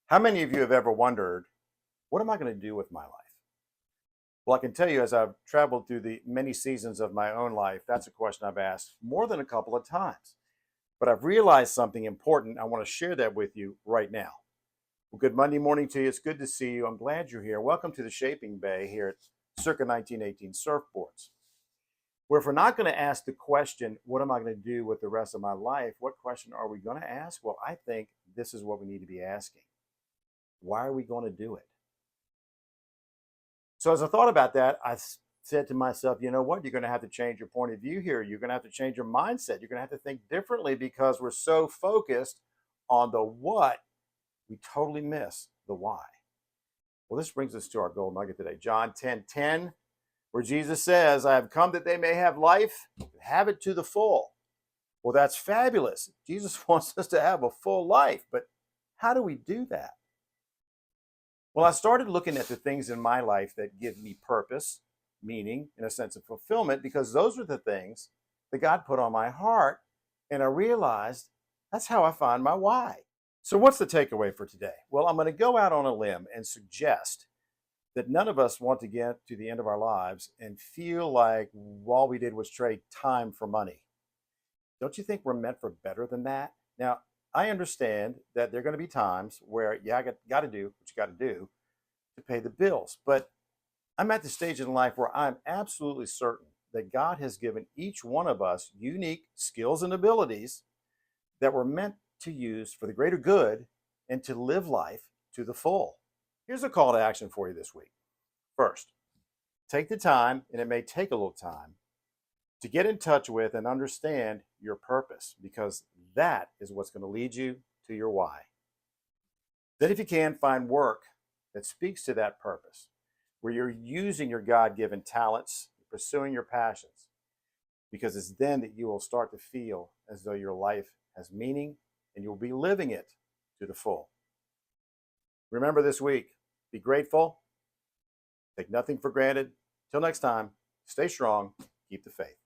How many of you have ever wondered, what am I going to do with my life? Well, I can tell you, as I've traveled through the many seasons of my own life, that's a question I've asked more than a couple of times. But I've realized something important. I want to share that with you right now. Well, good Monday morning to you. It's good to see you. I'm glad you're here. Welcome to the Shaping Bay here at Circa 1918 Surfboards. Where if we're not going to ask the question, what am I going to do with the rest of my life? What question are we going to ask? Well, I think this is what we need to be asking. Why are we going to do it? So as I thought about that, I said to myself, you know what? You're going to have to change your point of view here. You're going to have to change your mindset. You're going to have to think differently because we're so focused on the what, we totally miss the why. Well, this brings us to our gold nugget today, John 10:10, where Jesus says, I have come that they may have life, have it to the full. Well, that's fabulous. Jesus wants us to have a full life, but how do we do that? Well, I started looking at the things in my life that give me purpose, meaning, and a sense of fulfillment, because those are the things that God put on my heart. And I realized that's how I find my why. So, what's the takeaway for today? Well, I'm going to go out on a limb and suggest that none of us want to get to the end of our lives and feel like all we did was trade time for money. Don't you think we're meant for better than that? Now, I understand that there are going to be times where, yeah, I got to do what you got to do to pay the bills. But I'm at the stage in life where I'm absolutely certain that God has given each one of us unique skills and abilities that were meant to use for the greater good and to live life to the full. Here's a call to action for you this week. First, take the time, and it may take a little time, to get in touch with and understand your purpose, because that is what's going to lead you to your why. Then, if you can, find work that speaks to that purpose, where you're using your God-given talents, pursuing your passions, because it's then that you will start to feel as though your life has meaning and you'll be living it to the full. Remember this week, be grateful, take nothing for granted. Till next time, stay strong, keep the faith.